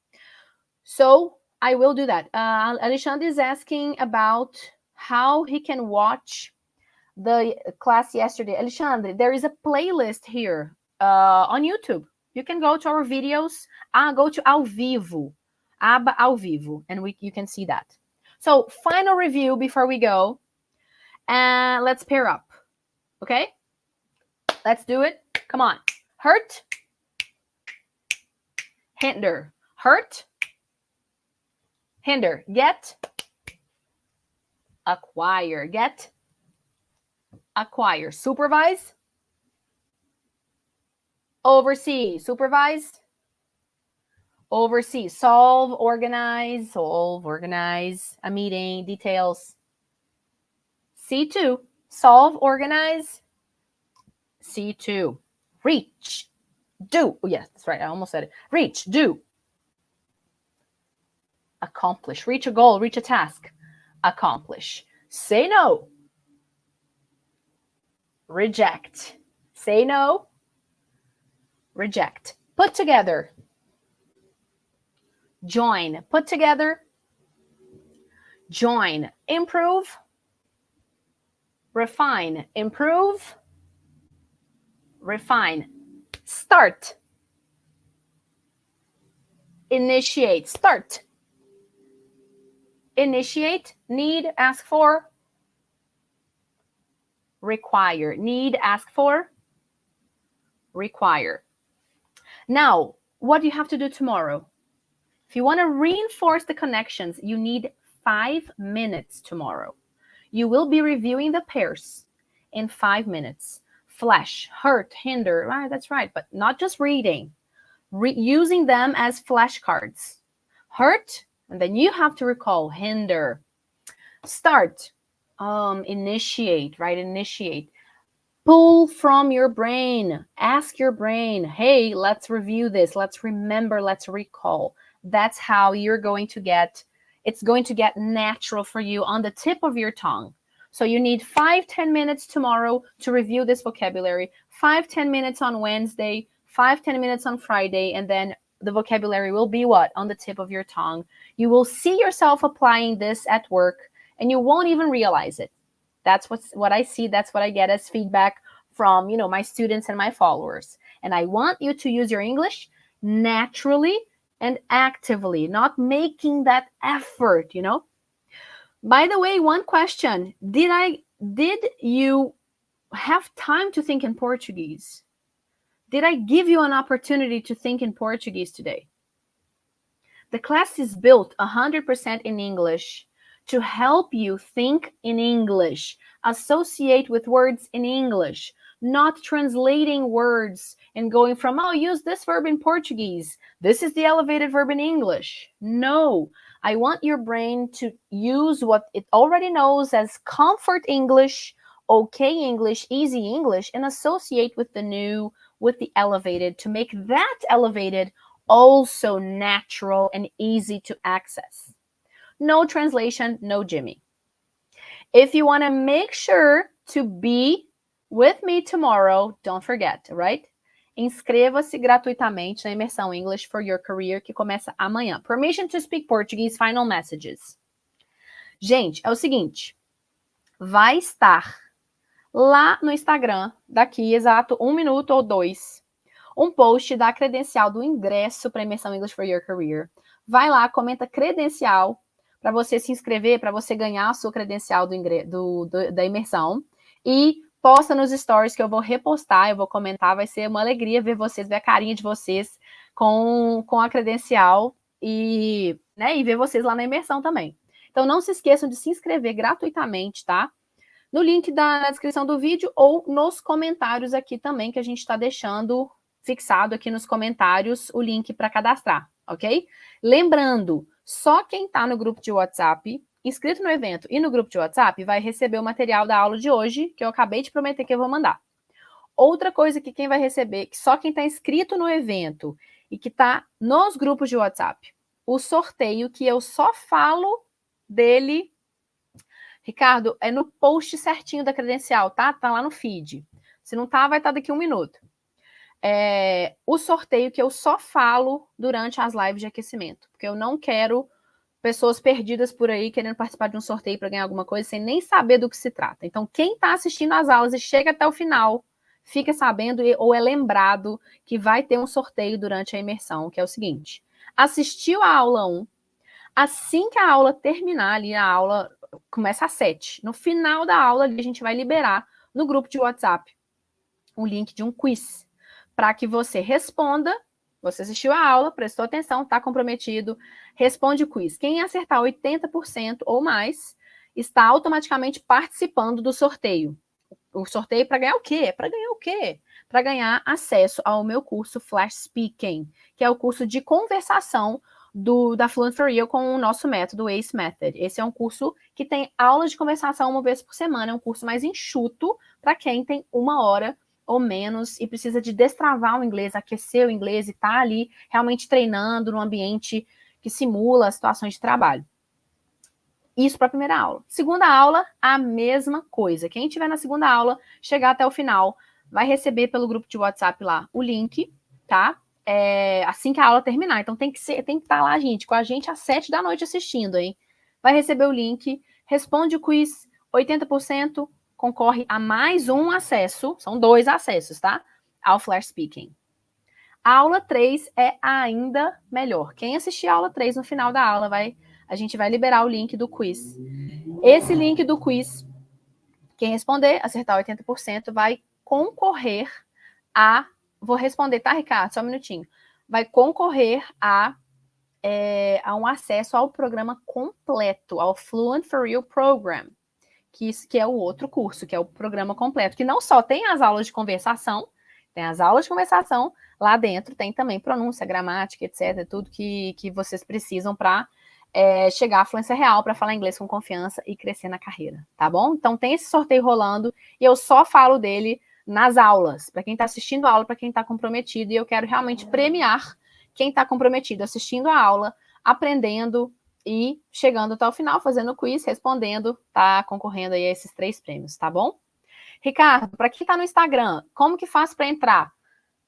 So I will do that. Alexandre is asking about how he can watch the class yesterday. Alexandre, there is a playlist here on YouTube. You can go to our videos. Go to Ao Vivo, aba Ao Vivo, and you can see that. So final review before we go. And let's pair up. Okay? Let's do it. Come on. Hurt. Hinder. Hurt. Hinder. Get. Acquire. Get. Acquire. Supervise. Oversee. Supervise. Oversee. Solve. Organize. Solve. Organize. A meeting. Details. C2. Solve. Organize. C2. Reach. Do. Oh, yes, that's right. I almost said it. Reach. Do. Accomplish. Reach a goal. Reach a task. Accomplish. Say no. Reject. Say no. Reject. Put together. Join. Put together. Join. Improve. Refine. Improve. Refine. Start. Initiate. Start. Initiate. Need. Ask for. Require. Need. Ask for. Require. Now, what do you have to do tomorrow? If you want to reinforce the connections, you need 5 minutes tomorrow. You will be reviewing the pairs in 5 minutes. Flash, hurt, hinder, right, that's right, but not just reading. Using them as flashcards. Hurt, and then you have to recall, hinder. Start, initiate, right, initiate. Pull from your brain. Ask your brain, hey, let's review this. Let's remember, let's recall. That's how you're going to get, it's going to get natural for you on the tip of your tongue. So you need 5-10 minutes tomorrow to review this vocabulary, 5-10 minutes on Wednesday, 5-10 minutes on Friday, and then the vocabulary will be what? On the tip of your tongue. You will see yourself applying this at work, and you won't even realize it. That's what I see. That's what I get as feedback from, my students and my followers. And I want you to use your English naturally and actively, not making that effort, By the way, one question. Did you have time to think in Portuguese? Did I give you an opportunity to think in Portuguese today? The class is built 100% in English to help you think in English, associate with words in English, not translating words and going from, use this verb in Portuguese. This is the elevated verb in English. No, I want your brain to use what it already knows as comfort English, okay English, easy English, and associate with the new, with the elevated to make that elevated also natural and easy to access. No translation, no Jimmy. If you want to make sure to be with me tomorrow, don't forget, right? Inscreva-se gratuitamente na Imersão English for Your Career, que começa amanhã. Permission to speak Portuguese, final messages. Gente, é o seguinte. Vai estar lá no Instagram, daqui exato 1 minuto ou 2, um post da credencial do ingresso para a Imersão English for Your Career. Vai lá, comenta credencial para você se inscrever, para você ganhar a sua credencial da imersão. E posta nos stories que eu vou repostar, eu vou comentar, vai ser uma alegria ver vocês, ver a carinha de vocês com a credencial e, né, e ver vocês lá na imersão também. Então não se esqueçam de se inscrever gratuitamente, tá? No link na descrição do vídeo ou nos comentários aqui também, que a gente está deixando fixado aqui nos comentários o link para cadastrar, ok? Lembrando, só quem está no grupo de WhatsApp, inscrito no evento e no grupo de WhatsApp, vai receber o material da aula de hoje, que eu acabei de prometer que eu vou mandar. Outra coisa que quem vai receber, que só quem está inscrito no evento e que está nos grupos de WhatsApp, o sorteio que eu só falo dele, Ricardo, é no post certinho da credencial, tá? Tá lá no feed. Se não tá, vai estar daqui 1 minuto. O sorteio que eu só falo durante as lives de aquecimento, porque eu não quero pessoas perdidas por aí querendo participar de um sorteio para ganhar alguma coisa sem nem saber do que se trata. Então, quem está assistindo às aulas e chega até o final, fica sabendo ou é lembrado que vai ter um sorteio durante a imersão, que é o seguinte: assistiu a aula 1, assim que a aula terminar, ali a aula começa às 7. No final da aula, a gente vai liberar no grupo de WhatsApp um link de um quiz para que você responda. Você assistiu a aula, prestou atenção, está comprometido, responde o quiz. Quem acertar 80% ou mais está automaticamente participando do sorteio. O sorteio para ganhar o quê? Para ganhar o quê? Para ganhar acesso ao meu curso Flash Speaking, que é o curso de conversação da Fluent for You com o nosso método ACE Method. Esse é um curso que tem aula de conversação 1 vez por semana, é um curso mais enxuto para quem tem 1 hora ou menos e precisa de destravar o inglês, aquecer o inglês e tá ali realmente treinando num ambiente que simula situações de trabalho. Isso para a primeira aula. Segunda aula, a mesma coisa. Quem estiver na segunda aula, chegar até o final, vai receber pelo grupo de WhatsApp lá o link, tá? Assim que a aula terminar. Então tem que estar lá, gente, com a gente às 7 da noite assistindo, hein? Vai receber o link, responde o quiz, 80%, concorre a mais um acesso, são 2 acessos, tá? Ao Flash Speaking. A aula 3 é ainda melhor. Quem assistir a aula 3 no final da aula, a gente vai liberar o link do quiz. Esse link do quiz, quem responder, acertar 80%, vai concorrer a... Vou responder, tá, Ricardo? Só um minutinho. Vai concorrer a um acesso ao programa completo, ao Fluent for You Program, que é o outro curso, que é o programa completo, que não só tem as aulas de conversação, tem as aulas de conversação, lá dentro tem também pronúncia, gramática, etc., tudo que vocês precisam para chegar à fluência real, para falar inglês com confiança e crescer na carreira, tá bom? Então tem esse sorteio rolando e eu só falo dele nas aulas, para quem está assistindo a aula, para quem está comprometido, e eu quero realmente premiar quem está comprometido, assistindo a aula, aprendendo e chegando até o final, fazendo o quiz, respondendo, tá concorrendo aí a esses 3 prêmios, tá bom? Ricardo, para quem está no Instagram, como que faz para entrar?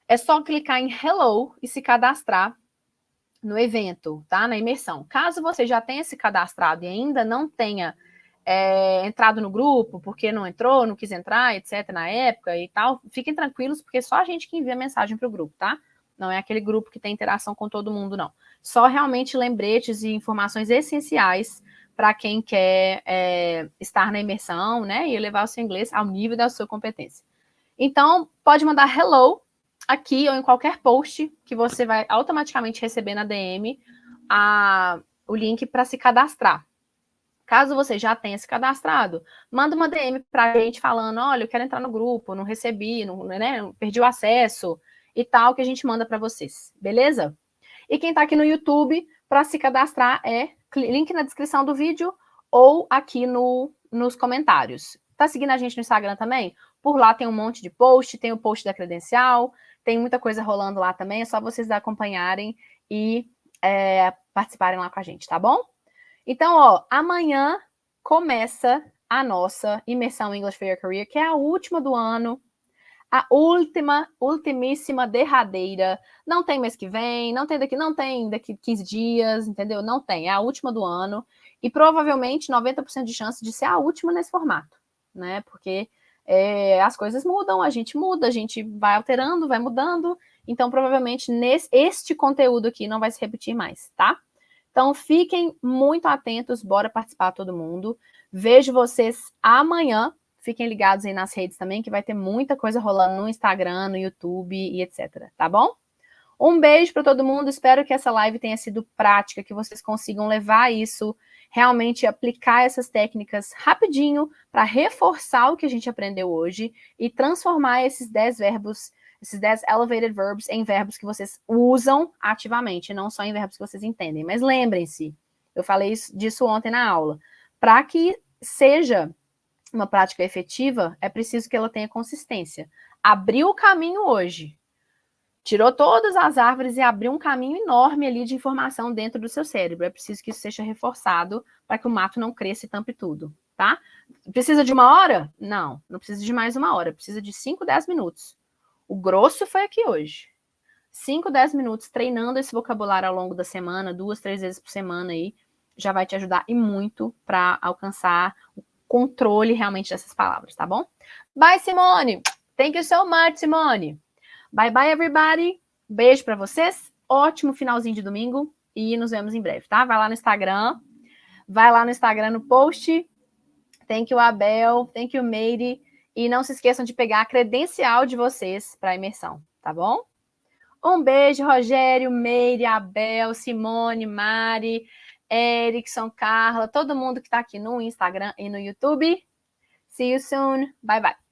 É só clicar em Hello e se cadastrar no evento, tá? Na imersão. Caso você já tenha se cadastrado e ainda não tenha entrado no grupo, porque não entrou, não quis entrar, etc., na época e tal, fiquem tranquilos, porque só a gente que envia mensagem para o grupo, tá? Não é aquele grupo que tem interação com todo mundo, não. Só realmente lembretes e informações essenciais para quem quer estar na imersão, né? E levar o seu inglês ao nível da sua competência. Então, pode mandar hello aqui ou em qualquer post que você vai automaticamente receber na DM o link para se cadastrar. Caso você já tenha se cadastrado, manda uma DM para a gente falando, olha, eu quero entrar no grupo, não recebi, né, perdi o acesso e tal, que a gente manda para vocês, beleza? E quem está aqui no YouTube, para se cadastrar link na descrição do vídeo ou aqui nos comentários. Tá seguindo a gente no Instagram também? Por lá tem um monte de post, tem o post da credencial, tem muita coisa rolando lá também, é só vocês acompanharem e participarem lá com a gente, tá bom? Então, ó, amanhã começa a nossa Imersão English for Your Career, que é a última do ano, a ultimíssima, derradeira. Não tem mês que vem, não tem daqui 15 dias, entendeu? Não tem, é a última do ano e provavelmente 90% de chance de ser a última nesse formato, né? Porque as coisas mudam, a gente muda, a gente vai alterando, vai mudando, então provavelmente este conteúdo aqui não vai se repetir mais, tá? Então, fiquem muito atentos, bora participar todo mundo. Vejo vocês amanhã. fiquem ligados aí nas redes também, que vai ter muita coisa rolando no Instagram, no YouTube e etc, tá bom? Um beijo para todo mundo, espero que essa live tenha sido prática, que vocês consigam levar isso, realmente aplicar essas técnicas rapidinho para reforçar o que a gente aprendeu hoje e transformar esses 10 verbos, esses 10 elevated verbs em verbos que vocês usam ativamente, não só em verbos que vocês entendem. Mas lembrem-se, eu falei disso ontem na aula, para que seja uma prática efetiva, é preciso que ela tenha consistência. Abriu o caminho hoje, tirou todas as árvores e abriu um caminho enorme ali de informação dentro do seu cérebro. É preciso que isso seja reforçado para que o mato não cresça e tampe tudo, tá? Precisa de 1 hora? Não, não precisa de mais 1 hora. Precisa de 5, 10 minutos. O grosso foi aqui hoje. 5, 10 minutos treinando esse vocabulário ao longo da semana, 2, 3 vezes por semana aí, já vai te ajudar e muito para alcançar o controle realmente dessas palavras, tá bom? Bye, Simone! Thank you so much, Simone! Bye, bye, everybody. Beijo para vocês. Ótimo finalzinho de domingo. E nos vemos em breve, tá? Vai lá no Instagram. Vai lá no Instagram no post. Thank you, Abel. Thank you, Meire. E não se esqueçam de pegar a credencial de vocês para a imersão, tá bom? Um beijo, Rogério, Meire, Abel, Simone, Mari, Erickson, Carla, todo mundo que está aqui no Instagram e no YouTube. See you soon. Bye, bye.